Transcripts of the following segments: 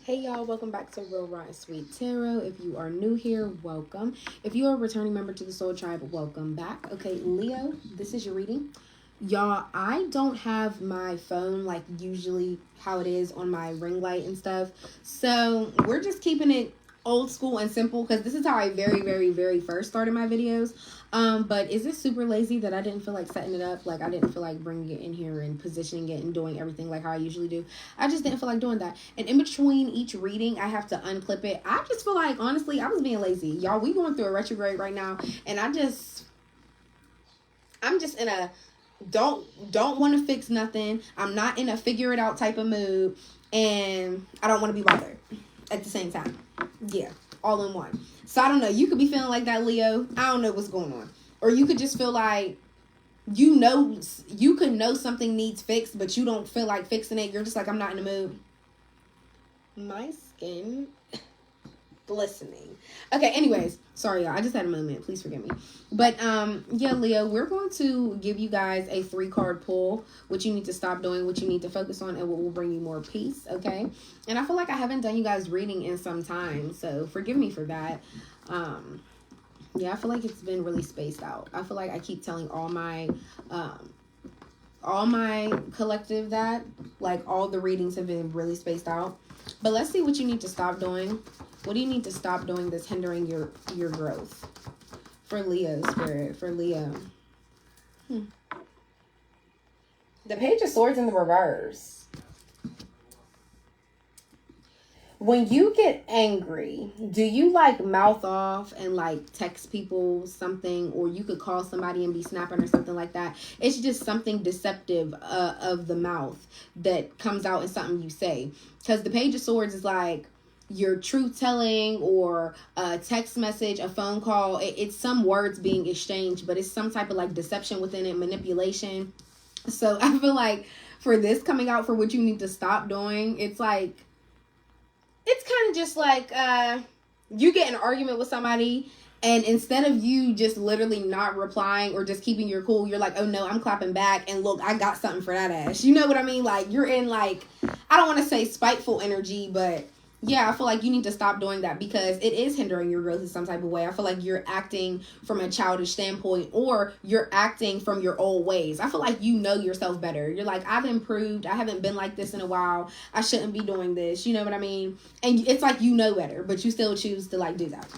Hey y'all, welcome back to Real Raw and Sweet Tarot. If you are new here, welcome. If you are a returning member to the Soul Tribe, welcome back. Okay, Leo, this is your reading. Y'all, I don't have my phone like usually how it is on my ring light and stuff. So we're just keeping it old school and simple because this is how I very first started my videos. But is it super lazy that I didn't feel like setting it up? Like I didn't feel like bringing it in here and positioning it and doing everything like how I usually do. I just didn't feel like doing that. And in between each reading, I have to unclip it. I just feel like, honestly, I was being lazy. Y'all, we going through a retrograde right now. And I'm just in a don't want to fix nothing. I'm not in a figure it out type of mood. And I don't want to be bothered at the same time. Yeah, all in one. So I don't know. You could be feeling like that, Leo. I don't know what's going on. Or you could just feel like you could know something needs fixed, but you don't feel like fixing it. You're just like, I'm not in the mood. My skin glistening. Okay, anyways, sorry y'all, I just had a moment, please forgive me. But yeah, Leo, we're going to give you guys a 3-card pull, what you need to stop doing, what you need to focus on, and what will bring you more peace. Okay, and I feel like I haven't done you guys reading in some time, so forgive me for that. Yeah, I feel like it's been really spaced out. I feel like I keep telling all my collective that like all the readings have been really spaced out. But let's see what you need to stop doing. What do you need to stop doing that's hindering your growth? For Leo, Spirit. For Leo. The Page of Swords in the reverse. When you get angry, do you like mouth off and like text people something, or you could call somebody and be snapping or something like that? It's just something deceptive of the mouth that comes out in something you say. Because the Page of Swords is like your truth telling, or a text message, a phone call. It's some words being exchanged, but it's some type of like deception within it, manipulation. So I feel like for this coming out, for what you need to stop doing, it's like, it's kind of just like you get in an argument with somebody, and instead of you just literally not replying or just keeping your cool, you're like, oh no, I'm clapping back, and look, I got something for that ass. You know what I mean? Like, you're in like, I don't want to say spiteful energy, but yeah, I feel like you need to stop doing that because it is hindering your growth in some type of way. I feel like you're acting from a childish standpoint, or you're acting from your old ways. I feel like you know yourself better. You're like, I've improved. I haven't been like this in a while. I shouldn't be doing this. You know what I mean? And it's like you know better, but you still choose to like do that.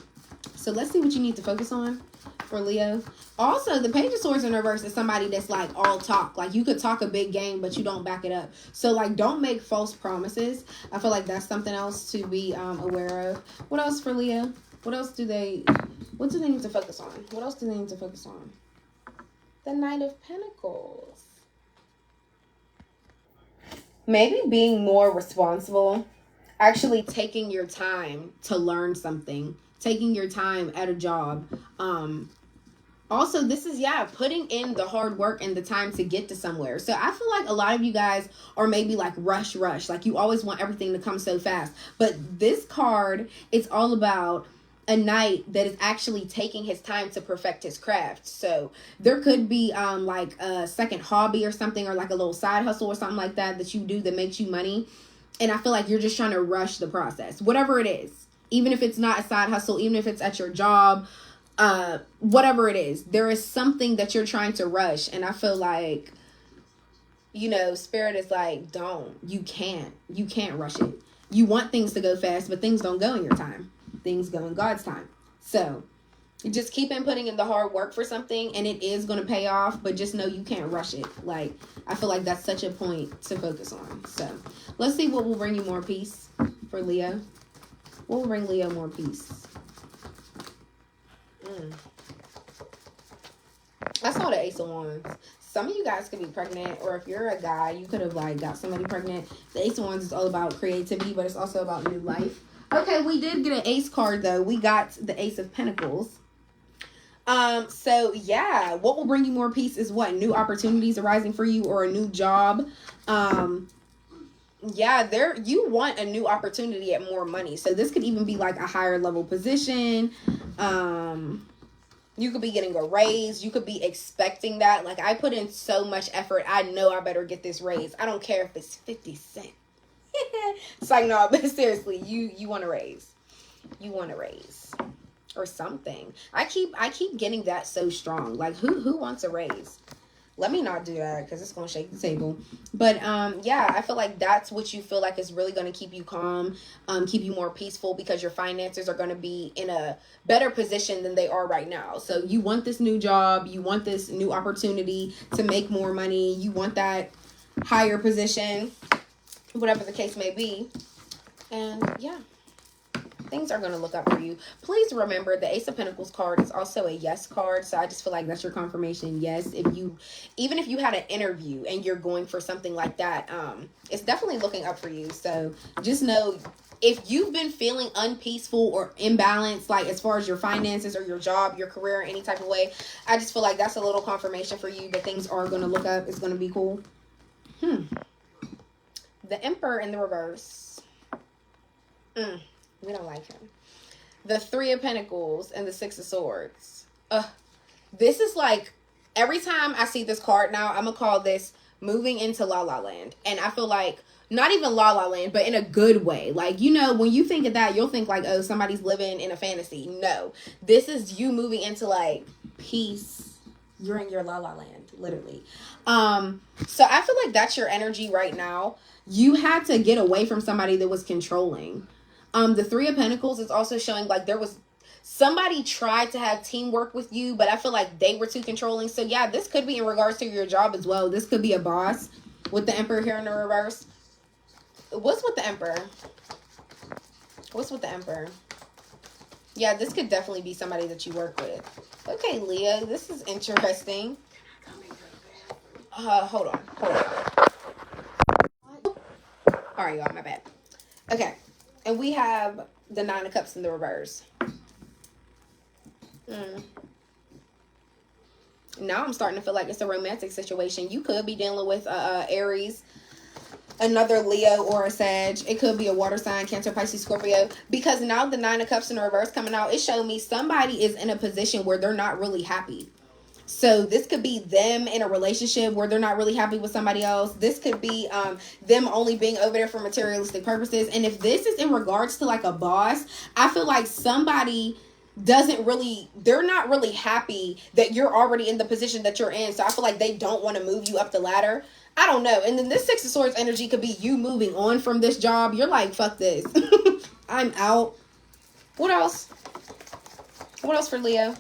So let's see what you need to focus on for Leo. Also, the Page of Swords in reverse is somebody that's like all talk. Like, you could talk a big game, but you don't back it up. So like, don't make false promises. I feel like that's something else to be aware of. What else for Leo? What do they need to focus on? What else do they need to focus on? The Knight of Pentacles. maybe being more responsible. Actually taking your time to learn something. Taking your time at a job. Also, this is, putting in the hard work and the time to get to somewhere. So I feel like a lot of you guys are maybe like rush. Like, you always want everything to come so fast. But this card, it's all about a knight that is actually taking his time to perfect his craft. So there could be like a second hobby or something, or like a little side hustle or something like that you do that makes you money. And I feel like you're just trying to rush the process, whatever it is. Even if it's not a side hustle, even if it's at your job, whatever it is, there is something that you're trying to rush. And I feel like, you know, Spirit is like, you can't rush it. You want things to go fast, but things don't go in your time. Things go in God's time. So just keep putting in the hard work for something, and it is going to pay off, but just know you can't rush it. Like, I feel like that's such a point to focus on. So let's see what will bring you more peace for Leo. What will bring Leo more peace? I saw the Ace of Wands. Some of you guys could be pregnant, or if you're a guy, you could have like got somebody pregnant. The Ace of Wands is all about creativity, but it's also about new life. Okay, we did get an Ace card though. We got the Ace of Pentacles. So yeah, what will bring you more peace is what? New opportunities arising for you, or a new job. Yeah, you want a new opportunity at more money. So this could even be like a higher level position. You could be getting a raise. You could be expecting that. Like, I put in so much effort. I know I better get this raise. I don't care if it's 50 cents. It's like, no, but seriously, you want to raise. You want to raise. Or something. I keep getting that so strong. Like, who wants a raise? Let me not do that because it's going to shake the table. But, yeah, I feel like that's what you feel like is really going to keep you calm, keep you more peaceful, because your finances are going to be in a better position than they are right now. So you want this new job. You want this new opportunity to make more money. You want that higher position, whatever the case may be. And, yeah. Things are going to look up for you. Please remember the Ace of Pentacles card is also a yes card. So I just feel like that's your confirmation. Yes. Even if you had an interview and you're going for something like that, it's definitely looking up for you. So just know, if you've been feeling unpeaceful or imbalanced, like as far as your finances or your job, your career, any type of way, I just feel like that's a little confirmation for you that things are going to look up. It's going to be cool. The Emperor in the reverse. We don't like him. The Three of Pentacles and the Six of Swords. This is like, every time I see this card now, I'm going to call this moving into La La Land. And I feel like, not even La La Land, but in a good way. Like, you know, when you think of that, you'll think like, oh, somebody's living in a fantasy. No. This is you moving into like peace. You're in your La La Land, literally. So I feel like that's your energy right now. You had to get away from somebody that was controlling. The Three of Pentacles is also showing like there was somebody tried to have teamwork with you, but I feel like they were too controlling. So yeah, this could be in regards to your job as well. This could be a boss with the Emperor here in the reverse. What's with the Emperor? What's with the Emperor? Yeah, this could definitely be somebody that you work with. Okay, Leo, this is interesting. Hold on. All right, y'all, my bad. Okay. And we have the Nine of Cups in the reverse. Now I'm starting to feel like it's a romantic situation. You could be dealing with Aries, another Leo, or a Sag. It could be a water sign, Cancer, Pisces, Scorpio. Because now the Nine of Cups in the reverse coming out, it showed me somebody is in a position where they're not really happy. So this could be them in a relationship where they're not really happy with somebody else. This could be them only being over there for materialistic purposes. And if this is in regards to like a boss, I feel like somebody they're not really happy that you're already in the position that you're in. So I feel like they don't want to move you up the ladder. I don't know. And then this Six of Swords energy could be you moving on from this job. You're like, fuck this. I'm out. What else? What else for Leo?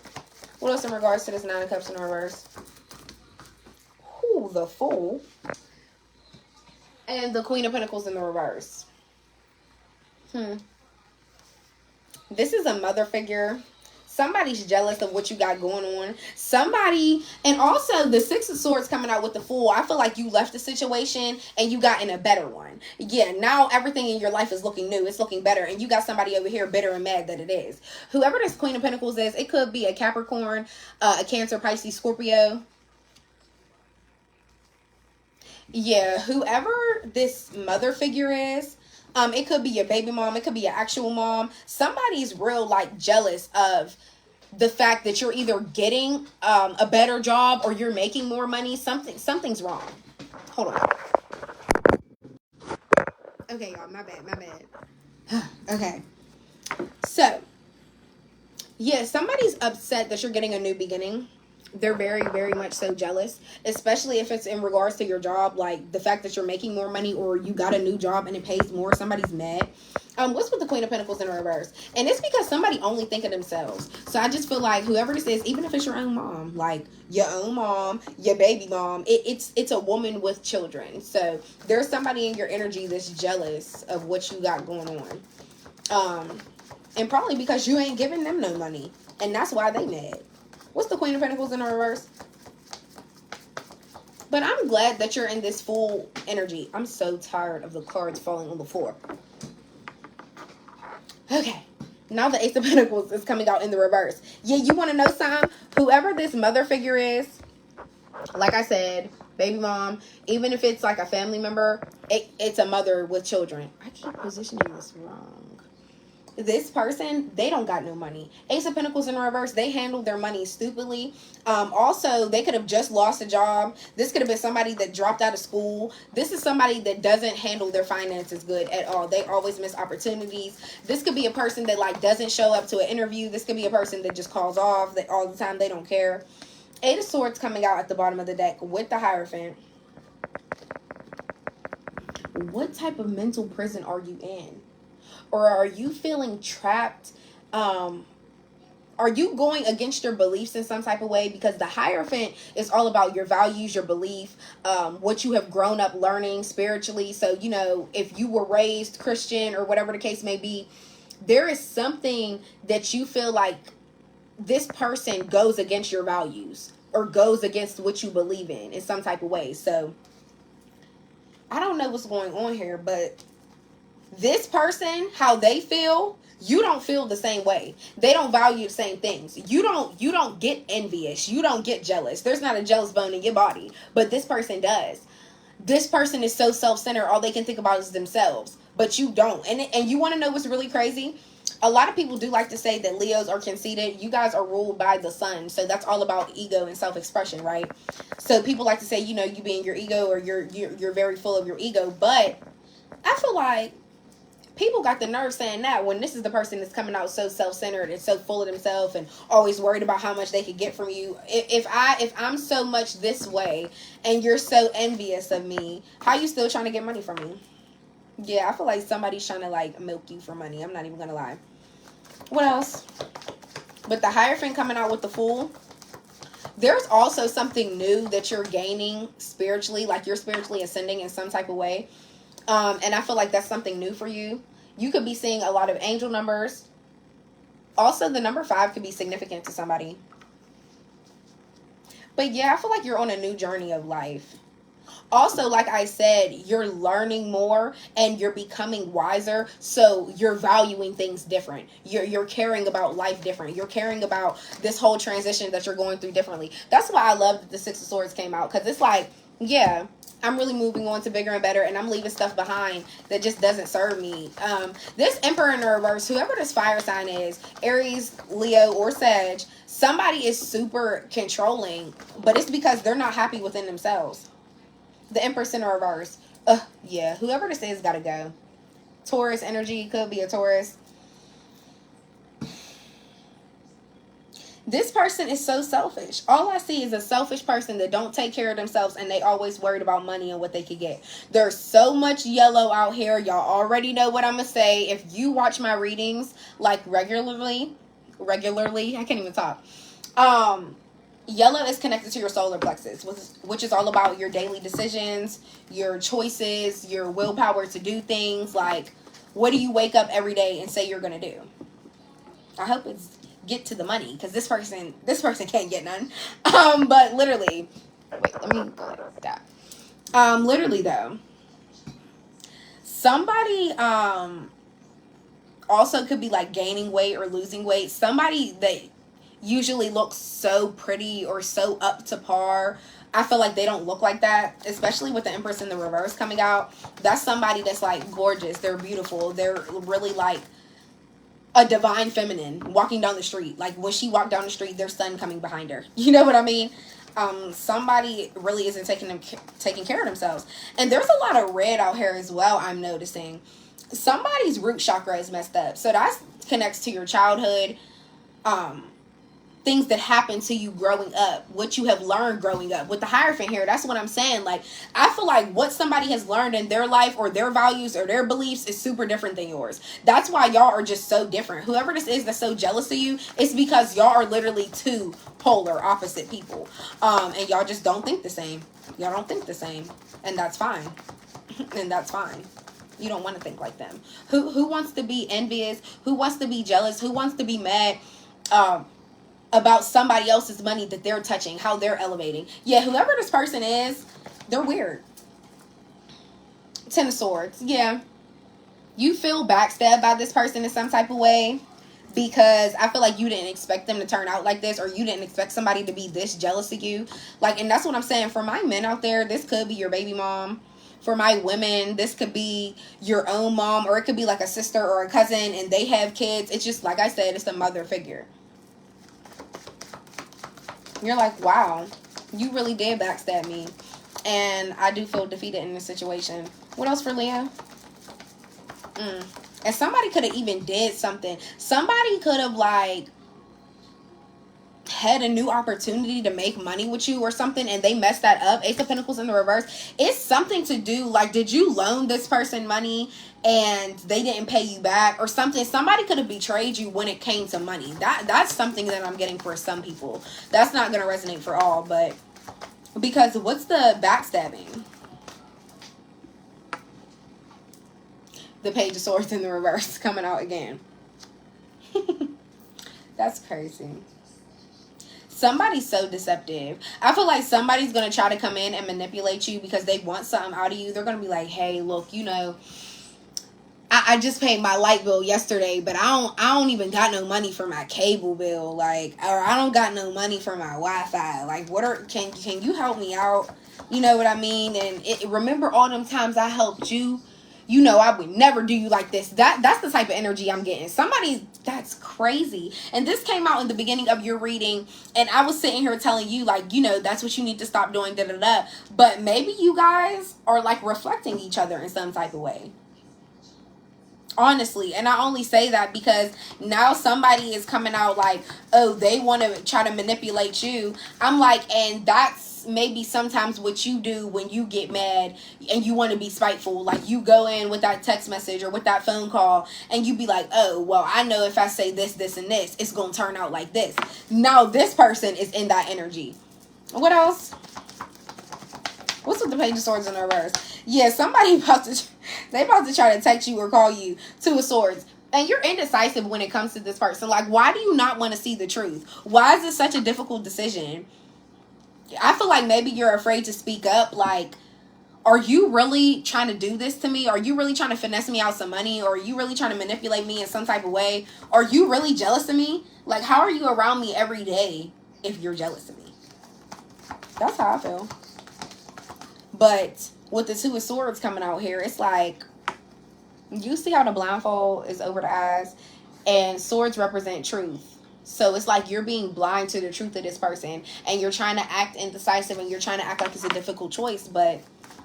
What else in regards to this Nine of Cups in reverse? Ooh, the Fool. And the Queen of Pentacles in the reverse. This is a mother figure. Somebody's jealous of what you got going on. Somebody, and also the Six of Swords coming out with the Fool. I feel like you left the situation and you got in a better one. Yeah, now everything in your life is looking new. It's looking better. And you got somebody over here bitter and mad that it is. Whoever this Queen of Pentacles is, it could be a Capricorn, a Cancer, Pisces, Scorpio. Yeah, whoever this mother figure is, it could be your baby mom. It could be your actual mom. Somebody's real like jealous of the fact that you're either getting a better job or you're making more money. Something's wrong. Hold on. Okay, y'all. My bad. Okay. So, yeah, somebody's upset that you're getting a new beginning. They're very, very much so jealous, especially if it's in regards to your job, like the fact that you're making more money or you got a new job and it pays more. Somebody's mad. What's with the Queen of Pentacles in reverse? And it's because somebody only think of themselves. So I just feel like whoever this is, even if it's your own mom, like your own mom, your baby mom, it's a woman with children. So there's somebody in your energy that's jealous of what you got going on. And probably because you ain't giving them no money. And that's why they mad. What's the Queen of Pentacles in the reverse? But I'm glad that you're in this Fool energy. I'm so tired of the cards falling on the floor. Okay. Now the Ace of Pentacles is coming out in the reverse. Yeah, you want to know something? Whoever this mother figure is, like I said, baby mom, even if it's like a family member, it's a mother with children. I keep positioning this wrong. this person, they don't got no money. Ace of Pentacles in reverse, they handle their money stupidly. Also, they could have just lost a job. This could have been somebody that dropped out of school. This is somebody that doesn't handle their finances good at all. They always miss opportunities. This could be a person that like doesn't show up to an interview. This could be a person that just calls off that all the time. They don't care. Eight of Swords coming out at the bottom of the deck with the Hierophant. What type of mental prison are you in? Or are you feeling trapped? Are you going against your beliefs in some type of way? Because the Hierophant is all about your values, your belief, what you have grown up learning spiritually. So, you know, if you were raised Christian or whatever the case may be, there is something that you feel like this person goes against your values or goes against what you believe in some type of way. So, I don't know what's going on here, but this person, how they feel, you don't feel the same way. They don't value the same things. You don't get envious. You don't get jealous. There's not a jealous bone in your body, but this person does. This person is so self-centered. All they can think about is themselves, but you don't. And you want to know what's really crazy? A lot of people do like to say that Leos are conceited. You guys are ruled by the sun, so that's all about ego and self-expression, right? So people like to say, you know, you being your ego, or you're very full of your ego, but I feel like people got the nerve saying that when this is the person that's coming out so self-centered and so full of themselves and always worried about how much they could get from you. If I'm so much this way and you're so envious of me, how you still trying to get money from me? Yeah, I feel like somebody's trying to like milk you for money. I'm not even gonna lie. What else? But the Hierophant coming out with the Fool. There's also something new that you're gaining spiritually, like you're spiritually ascending in some type of way. And I feel like that's something new for you. You could be seeing a lot of angel numbers. Also, the number 5 could be significant to somebody. But yeah, I feel like you're on a new journey of life. Also, like I said, you're learning more and you're becoming wiser. So you're valuing things different. You're caring about life different. You're caring about this whole transition that you're going through differently. That's why I love that the Six of Swords came out. Because it's like, yeah, I'm really moving on to bigger and better, and I'm leaving stuff behind that just doesn't serve me. This Emperor in the reverse, whoever this fire sign is, Aries, Leo, or Sag, somebody is super controlling, but it's because they're not happy within themselves. The Empress in the reverse. Yeah, whoever this is gotta go. Taurus energy, could be a Taurus. This person is so selfish. All I see is a selfish person that don't take care of themselves, and they always worried about money and what they could get. There's so much yellow out here. Y'all already know what I'm going to say. If you watch my readings like regularly, I can't even talk. Yellow is connected to your solar plexus, which is all about your daily decisions, your choices, your willpower to do things. Like, what do you wake up every day and say you're going to do? I hope it's get to the money, because this person can't get none. But literally, wait, let me go like that. Literally though, somebody also could be like gaining weight or losing weight. Somebody that usually looks so pretty or so up to par, I feel like they don't look like that, especially with the Empress in the reverse coming out. That's somebody that's like gorgeous. They're beautiful. They're really like a divine feminine walking down the street. Like when she walked down the street, there's sun coming behind her. You know what I mean? Somebody really isn't taking care of themselves. And there's a lot of red out here as well, I'm noticing. Somebody's root chakra is messed up. So that connects to your childhood, things that happen to you growing up, what you have learned growing up. With the Hierophant here, that's what I'm saying. Like, I feel like what somebody has learned in their life or their values or their beliefs is super different than yours. That's why y'all are just so different. Whoever this is that's so jealous of you, it's because y'all are literally two polar opposite people. And y'all just don't think the same. Y'all don't think the same. And that's fine. And that's fine. You don't want to think like them. Who wants to be envious? Who wants to be jealous? Who wants to be mad? About somebody else's money that they're touching, how they're elevating. Yeah, whoever this person is, they're weird. Ten of Swords. Yeah. You feel backstabbed by this person in some type of way, because I feel like you didn't expect them to turn out like this, or you didn't expect somebody to be this jealous of you. Like, and that's what I'm saying. For my men out there, this could be your baby mom. For my women, this could be your own mom, or it could be like a sister or a cousin and they have kids. It's just, like I said, it's a mother figure. You're like, wow, you really did backstab me. And I do feel defeated in this situation. What else for Leo? And somebody could have even did something. Somebody could have, like, had a new opportunity to make money with you or something, and they messed that up. Ace of Pentacles in the reverse. It's something to do, like, did you loan this person money and they didn't pay you back or something? Somebody could have betrayed you when it came to money. That's something that I'm getting for some people. That's not going to resonate for all, but because what's the backstabbing? The Page of Swords in the reverse coming out again. That's crazy. Somebody's so deceptive. I feel like somebody's going to try to come in and manipulate you because they want something out of you. They're going to be like, hey, look, you know, I just paid my light bill yesterday, but I don't even got no money for my cable bill. Like, or I don't got no money for my Wi-Fi. Like, can you help me out? You know what I mean? And remember all them times I helped you? You know, I would never do you like this. That's the type of energy I'm getting. That's crazy. And this came out in the beginning of your reading, and I was sitting here telling you, like, you know, that's what you need to stop doing, da-da-da. But maybe you guys are, like, reflecting each other in some type of way. Honestly. And I only say that because now somebody is coming out like, oh, they want to try to manipulate you. I'm like, and that's maybe sometimes what you do when you get mad and you want to be spiteful. Like, you go in with that text message or with that phone call and you be like, oh, well, I know if I say this, this, and this, it's going to turn out like this. Now this person is in that energy. What else? What's with the Page of Swords in reverse? Yeah, somebody about to try to text you or call you. Two of Swords. And you're indecisive when it comes to this person. Like, why do you not want to see the truth? Why is this such a difficult decision? I feel like maybe you're afraid to speak up. Like, are you really trying to do this to me? Are you really trying to finesse me out some money? Or are you really trying to manipulate me in some type of way? Are you really jealous of me? Like, how are you around me every day if you're jealous of me? That's how I feel. But with the Two of Swords coming out here, it's like, you see how the blindfold is over the eyes, and swords represent truth. So it's like you're being blind to the truth of this person, and you're trying to act indecisive, and you're trying to act like it's a difficult choice. But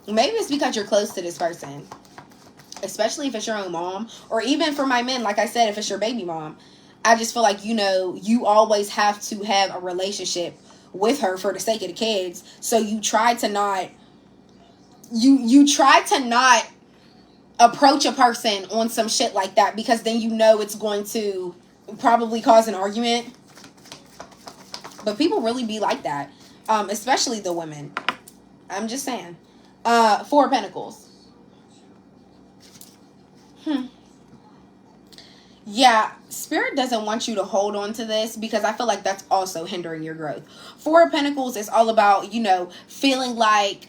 maybe it's because you're close to this person, especially if it's your own mom, or even for my men, like I said, if it's your baby mom. I just feel like, you know, you always have to have a relationship with her for the sake of the kids. So you try to not you try to not approach a person on some shit like that, because then you know it's going to probably cause an argument. But people really be like that, especially the women. I'm just saying. Four of Pentacles. Yeah, Spirit doesn't want you to hold on to this, because I feel like that's also hindering your growth. Four of Pentacles is all about, you know, feeling like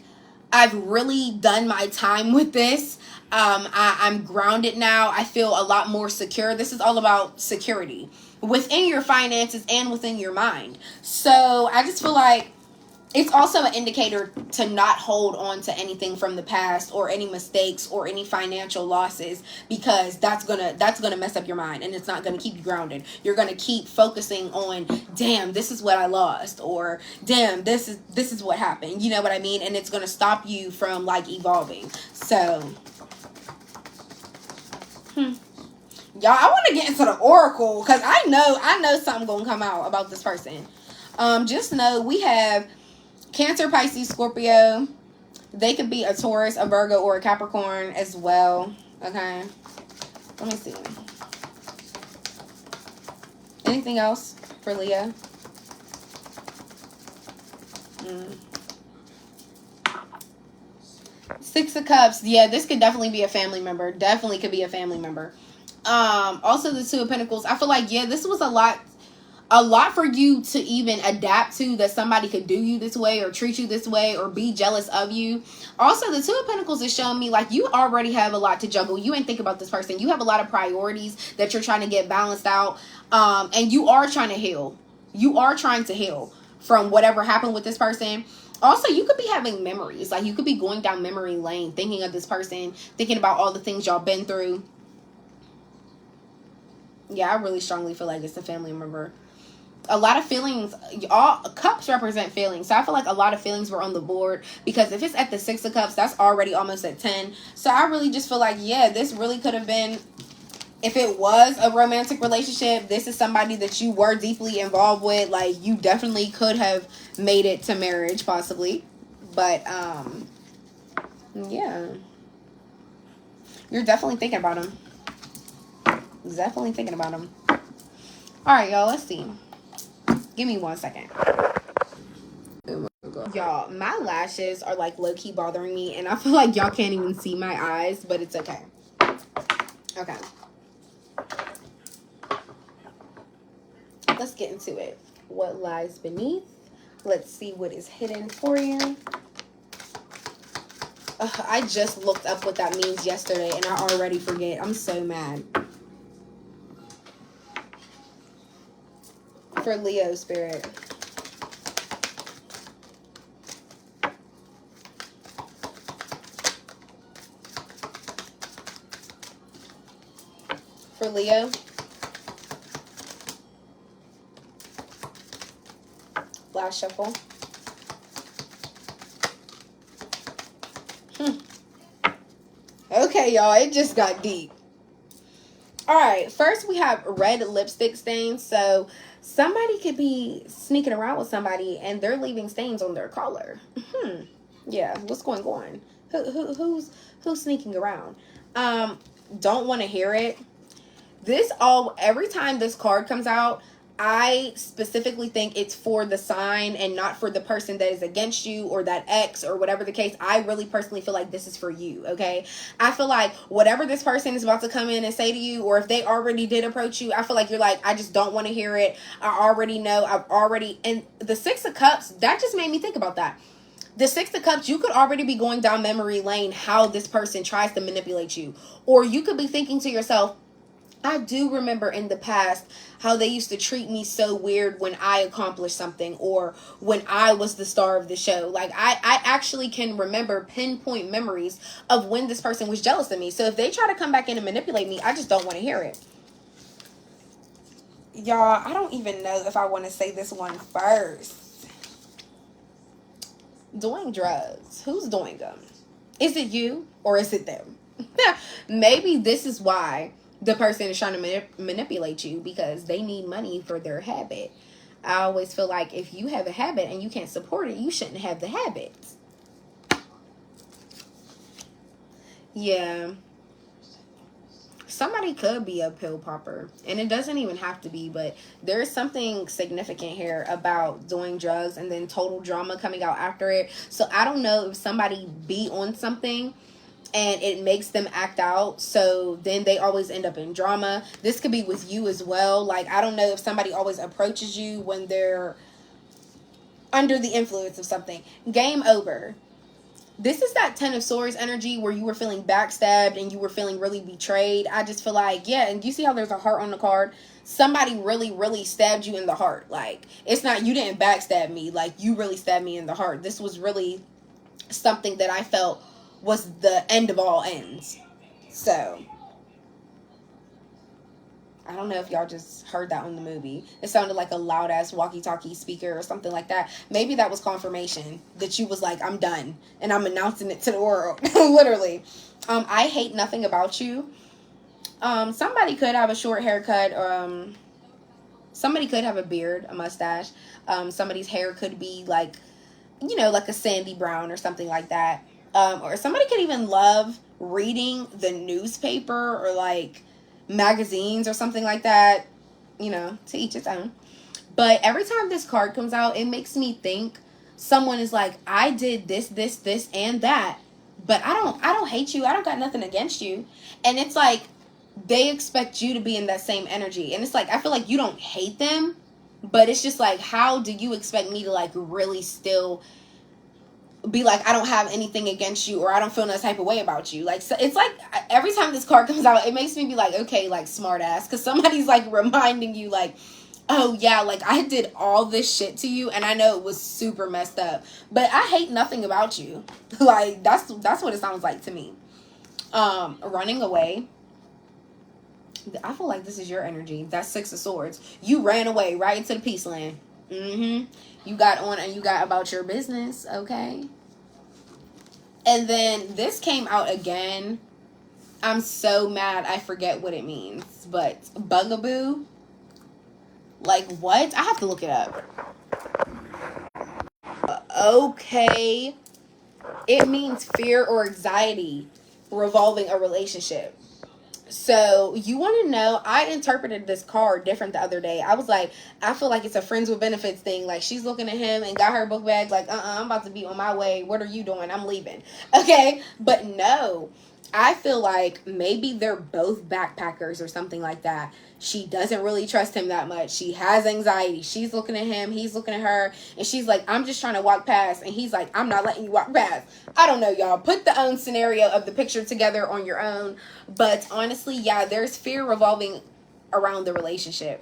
I've really done my time with this. I'm grounded now. I feel a lot more secure. This is all about security within your finances and within your mind. So I just feel like it's also an indicator to not hold on to anything from the past, or any mistakes, or any financial losses, because that's gonna mess up your mind, and it's not gonna keep you grounded. You're gonna keep focusing on, damn, this is what I lost, or damn, this is what happened. You know what I mean? And it's gonna stop you from, like, evolving. So, y'all, I want to get into the oracle, because I know something gonna come out about this person. Just know we have Cancer, Pisces, Scorpio. They could be a Taurus, a Virgo, or a Capricorn as well. Okay. Let me see. Anything else for Leo? Six of Cups. Yeah, this could definitely be a family member. Definitely could be a family member. Also the Two of Pentacles. I feel like, yeah, this was a lot for you to even adapt to, that somebody could do you this way, or treat you this way, or be jealous of you. Also, the Two of Pentacles is showing me like you already have a lot to juggle. You ain't think about this person. You have a lot of priorities that you're trying to get balanced out. And you are trying to heal. You are trying to heal from whatever happened with this person. Also, you could be having memories. Like, you could be going down memory lane, thinking of this person, thinking about all the things y'all been through. Yeah, I really strongly feel like it's a family member. A lot of feelings, all cups represent feelings. So I feel like a lot of feelings were on the board, because if it's at the 6 of cups, that's already almost at 10. So I really just feel like, yeah, this really could have been, if it was a romantic relationship, this is somebody that you were deeply involved with. Like, you definitely could have made it to marriage, possibly. But, yeah. You're definitely thinking about him. Definitely thinking about him. Alright, y'all, let's see. Give me 1 second. Oh my God. Y'all, my lashes are like low-key bothering me, and I feel like y'all can't even see my eyes, but it's okay. Okay. Let's get into it. What lies beneath? Let's see what is hidden for you. I just looked up what that means yesterday, and I already forget. I'm so mad. For Leo spirit. For Leo. Last shuffle. Okay, y'all, it just got deep. Alright, first we have red lipstick stains. So somebody could be sneaking around with somebody and they're leaving stains on their collar. Yeah, what's going on? Who's sneaking around? Don't want to hear it. Every time this card comes out, I specifically think it's for the sign and not for the person that is against you or that ex or whatever the case. I really personally feel like this is for you, okay? I feel like whatever this person is about to come in and say to you, or if they already did approach you, I feel like you're like, I just don't want to hear it. I already know. And the 6 of Cups, that just made me think about that. The 6 of Cups, you could already be going down memory lane how this person tries to manipulate you. Or you could be thinking to yourself, I do remember in the past how they used to treat me so weird when I accomplished something or when I was the star of the show. Like, I actually can remember pinpoint memories of when this person was jealous of me. So if they try to come back in and manipulate me, I just don't want to hear it. Y'all, I don't even know if I want to say this one first. Doing drugs. Who's doing them? Is it you or is it them? Maybe this is why the person is trying to manipulate you, because they need money for their habit. I always feel like if you have a habit and you can't support it, you shouldn't have the habit. Yeah. Somebody could be a pill popper, and it doesn't even have to be, but there's something significant here about doing drugs and then total drama coming out after it. So I don't know if somebody be on something and it makes them act out, so then they always end up in drama. This could be with you as well. Like, I don't know if somebody always approaches you when they're under the influence of something. Game over. This is that 10 of Swords energy where you were feeling backstabbed and you were feeling really betrayed. I just feel like, yeah, and you see how there's a heart on the card? Somebody really, really stabbed you in the heart. Like, it's not, you didn't backstab me. Like, you really stabbed me in the heart. This was really something that I felt was the end of all ends. So I don't know if y'all just heard that on the movie. It sounded like a loud ass walkie-talkie speaker or something like that. Maybe that was confirmation that you was like, I'm done and I'm announcing it to the world. Literally. I hate nothing about you. Somebody could have a short haircut. Somebody could have a beard, a mustache. Somebody's hair could be like, you know, like a sandy brown or something like that. Or somebody could even love reading the newspaper or like magazines or something like that. You know, to each its own. But every time this card comes out, it makes me think someone is like, I did this, and that, but I don't hate you. I don't got nothing against you. And it's like they expect you to be in that same energy. And it's like, I feel like you don't hate them, but it's just like, how do you expect me to like really still be like, I don't have anything against you, or I don't feel no type of way about you? Like, so it's like every time this card comes out, it makes me be like, okay, like smart ass, because somebody's like reminding you like, oh yeah, like I did all this shit to you and I know it was super messed up, but I hate nothing about you. Like that's what it sounds like to me. Running away. I feel like this is your energy. That's Six of Swords. You ran away right into the peace land. You got on and you got about your business, okay? And then this came out again. I'm so mad I forget what it means. But bugaboo? Like what? I have to look it up. Okay. It means fear or anxiety revolving a relationship. So you want to know, I interpreted this card different the other day. I was like, I feel like it's a friends with benefits thing. Like she's looking at him and got her book bag like, I'm about to be on my way. What are you doing? I'm leaving. Okay. But no, I feel like maybe they're both backpackers or something like that. She doesn't really trust him that much. She has anxiety. She's looking at him. He's looking at her. And she's like, I'm just trying to walk past. And he's like, I'm not letting you walk past. I don't know, y'all. Put the own scenario of the picture together on your own. But honestly, yeah, there's fear revolving around the relationship.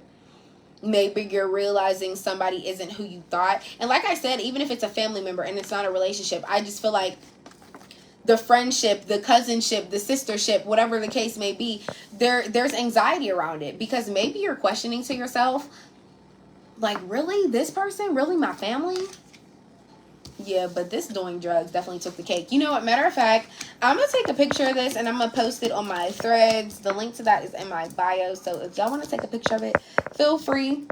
Maybe you're realizing somebody isn't who you thought. And like I said, even if it's a family member and it's not a relationship, I just feel like the friendship, the cousinship, the sistership, whatever the case may be, there's anxiety around it because maybe you're questioning to yourself, like, really? This person? Really my family? Yeah, but this doing drugs definitely took the cake. You know what? Matter of fact, I'm going to take a picture of this and I'm going to post it on my threads. The link to that is in my bio. So if y'all want to take a picture of it, feel free.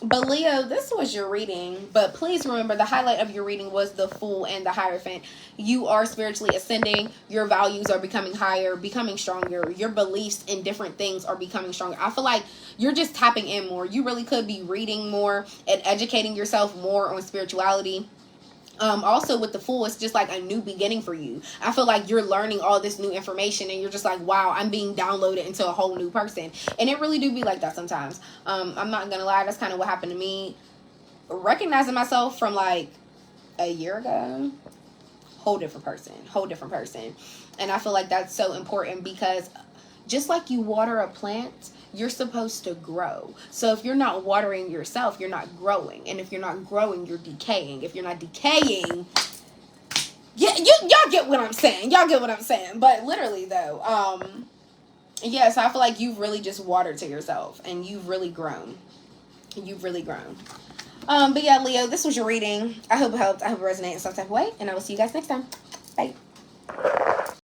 But Leo, this was your reading, but please remember the highlight of your reading was the Fool and the Hierophant. You are spiritually ascending. Your values are becoming higher, becoming stronger. Your beliefs in different things are becoming stronger. I feel like you're just tapping in more. You really could be reading more and educating yourself more on spirituality. Also with the Fool, it's just like a new beginning for you. I feel like you're learning all this new information and you're just like, wow, I'm being downloaded into a whole new person. And it really do be like that sometimes. I'm not gonna lie, that's kind of what happened to me. Recognizing myself from like a year ago, whole different person. And I feel like that's so important because just like you water a plant, you're supposed to grow. So if you're not watering yourself, you're not growing. And if you're not growing, you're decaying. If you're not decaying, yeah, y'all get what I'm saying. But literally though, yeah, so I feel like you've really just watered to yourself and you've really grown. But yeah, Leo, this was your reading. I hope it helped. I hope it resonated in some type of way. And I will see you guys next time. Bye.